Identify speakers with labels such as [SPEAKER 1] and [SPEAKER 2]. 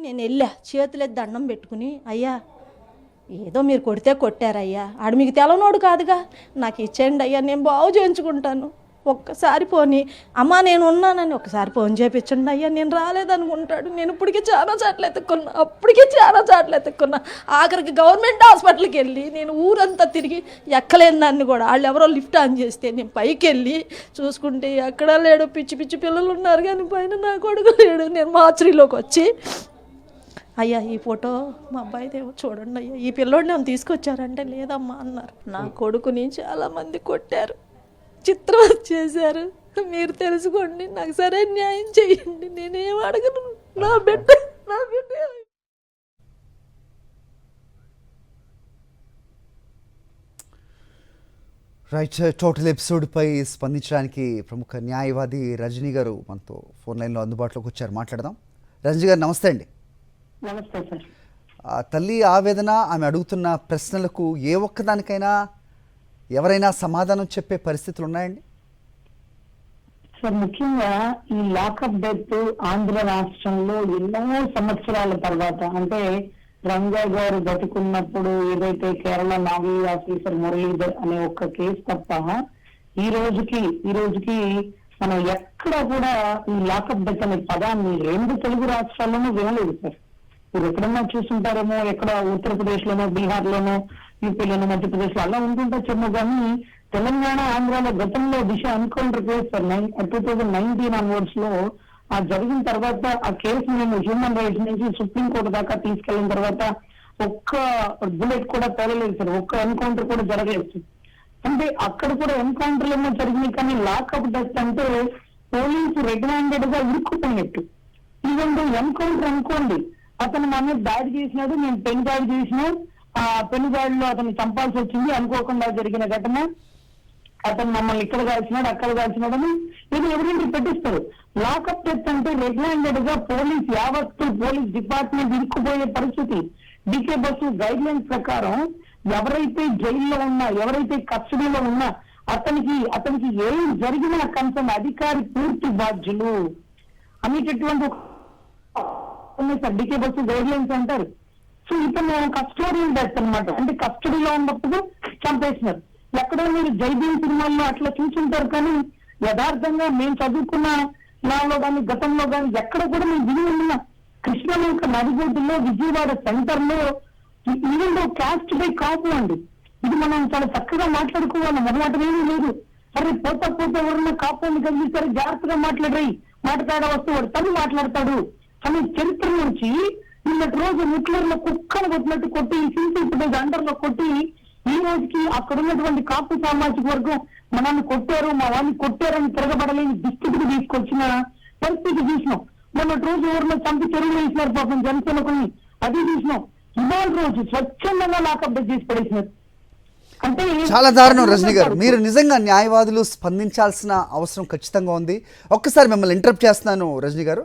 [SPEAKER 1] నేను వెళ్ళా చేతులెత్తి దండం పెట్టుకుని, అయ్యా ఏదో మీరు కొడితే కొట్టారయ్యా, ఆడు మీకు తెలవనోడు కాదుగా, నాకు ఇచ్చేయండి అయ్యా, నేను బాగు చేయించుకుంటాను, ఒక్కసారి పోని అమ్మా నేను ఉన్నానని ఒకసారి ఫోన్ చేయించండి అయ్యా, నేను రాలేదనుకుంటాడు. నేను ఇప్పటికీ చాలా చాట్లు ఎత్తుక్కున్నా, అప్పటికీ చాలా చాట్లు ఎత్తుక్కున్నా. ఆఖరికి గవర్నమెంట్ హాస్పిటల్కి వెళ్ళి నేను ఊరంతా తిరిగి ఎక్కలేని దాన్ని కూడా వాళ్ళు ఎవరో లిఫ్ట్ ఆన్ చేస్తే నేను పైకి వెళ్ళి చూసుకుంటే ఎక్కడా లేడు, పిచ్చి పిచ్చి పిల్లలు ఉన్నారు కానీ పైన నా కొడుకు లేడు. నేను మార్చురీలోకి వచ్చి, అయ్యా ఈ ఫోటో మా అబ్బాయిదేమో చూడండి అయ్యా, ఈ పిల్లోడిని ఏమైనా తీసుకొచ్చారంటే లేదమ్మా అన్నారు. నా కొడుకుని చాలామంది కొట్టారు, చిత్రవద చేశారు, మీరు తెలుసుకోండి, నాకు సరైన న్యాయం చేయండి, నేనేం అడగను, నా బిడ్డ
[SPEAKER 2] రైట్. టోటల్ ఎపిసోడ్పై స్పందించడానికి ప్రముఖ న్యాయవాది రజనీ గారు మనతో ఫోన్ లైన్లో అందుబాటులోకి వచ్చారు. మాట్లాడదాం. రజనీ గారు నమస్తే అండి.
[SPEAKER 3] నమస్తే సార్.
[SPEAKER 2] తల్లి ఆవేదన, ఆమె అడుగుతున్న ప్రశ్నలకు ఏ ఒక్కదానికైనా ఎవరైనా సమాధానం చెప్పే పరిస్థితులు ఉన్నాయండి?
[SPEAKER 3] సార్ ముఖ్యంగా ఈ లాకప్ డెత్ ఆంధ్ర రాష్ట్రంలో ఎన్నో సంవత్సరాల తర్వాత, అంటే రంగా గారు బతుకున్నప్పుడు ఏదైతే కేరళ నావీ ఆఫీసర్ మురళీధర్ అనే ఒక్క కేసు తప్ప ఈ రోజుకి మనం ఎక్కడ కూడా ఈ లాకప్ డెత్ అనే పదాన్ని రెండు తెలుగు రాష్ట్రాల్లోనూ వినలేదు సార్. మీరు ఎక్కడన్నా చూస్తుంటారేమో, ఎక్కడ ఉత్తరప్రదేశ్ లోనో, బీహార్ లోనో, యూపీలోనో, మధ్యప్రదేశ్ లో అలా ఉంటుండొచ్చేమో, కానీ తెలంగాణ, ఆంధ్రాలో గతంలో దిశ ఎన్కౌంటర్ కేసు 2019 ఆన్వర్డ్స్ లో ఆ జరిగిన తర్వాత ఆ కేసు మేము హ్యూమన్ రైట్స్ నుంచి సుప్రీంకోర్టు దాకా తీసుకెళ్లిన తర్వాత ఒక్క బుల్లెట్ కూడా పేలలేదు సార్, ఒక్క ఎన్కౌంటర్ కూడా జరగలేదు. అంటే అక్కడ కూడా ఎన్కౌంటర్లు ఏమో జరిగినాయి, కానీ లాకప్ డెత్ అంటే పోలీసు రెడ్ హ్యాండెడ్ గా ఇరుక్కుపోయినట్టు. ఈవెన్ ఎన్కౌంటర్ అనుకోండి, అతను మా మీద దాడి చేసినాడు, నేను పెను దాడి చేసినా, ఆ పెను దాడిలో అతన్ని చంపాల్సి వచ్చింది, అనుకోకుండా జరిగిన ఘటన, అతను మమ్మల్ని ఇక్కడ కాల్చినాడు, అక్కడ కాల్చినాడు అని ఇది ఎవరింటి పెట్టిస్తారు. లాకప్ డెత్ అంటే రెడ్ హ్యాండెడ్ గా యావత్తు పోలీస్ డిపార్ట్మెంట్ ఇరుక్కుపోయే పరిస్థితి. డీకే బస్సు గైడ్ లైన్స్ ప్రకారం ఎవరైతే జైల్లో ఉన్నా, ఎవరైతే కస్టడీలో ఉన్నా అతనికి ఏం జరిగినా కనీసం అధికారి పూర్తి బాధ్యులు అనేటటువంటి sir DK Basu guidelines అంటారు. సో ఇతను కస్టోడియల్ డెత్ అనమాట, అంటే కస్టడీలో ఉన్నప్పుడు చంపేసినారు. ఎక్కడో మీరు జైబీన్ సినిమాల్లో అట్లా చూసుంటారు, కానీ యథార్థంగా మేము చదువుకున్న నాలో కానీ గతంలో కానీ ఎక్కడ కూడా మేము విని ఉన్న కృష్ణలంక నడిగొడ్డులో విజయవాడ సెంటర్ లో ఈవెన్ క్యాస్ట్ బై కాపు అండి. ఇది మనం చాలా చక్కగా మాట్లాడుకోవాలి, మొదలటమేమీ లేదు. సరే పోతా ఎవరన్నా కాపుని కలిగిస్తారు, జాగ్రత్తగా మాట్లాడ వస్తే వాడు తను మాట్లాడతాడు కానీ చరిత్ర నుంచి నిన్నటి రోజు న్యూక్లియర్ లో కుక్కను కొట్టినట్టు కొట్టి, సీసీ ఫుటేజ్ అండర్ లో కొట్టి, ఈ రోజుకి అక్కడ ఉన్నటువంటి కాపు సామాజిక వర్గం మనల్ని కొట్టారు, మా వాళ్ళని కొట్టారని తిరగబడలేని దుస్థితికి తీసుకొచ్చిన పరిస్థితి చూసినాం. మొన్నటి రోజు ఎవరిలో చంపి చెరువులు వేసినారు పాపం జనసేనకుని, అది చూసినాం. ఇవాళ రోజు స్వచ్ఛందంగా లాకప్ డెత్ చేసి పడేసినారు. అంటే
[SPEAKER 2] చాలా దారుణం రజనీ గారు. మీరు నిజంగా న్యాయవాదులు స్పందించాల్సిన అవసరం ఖచ్చితంగా ఉంది. ఒక్కసారి మిమ్మల్ని ఇంటరప్ట్ చేస్తున్నాను రజనీ గారు.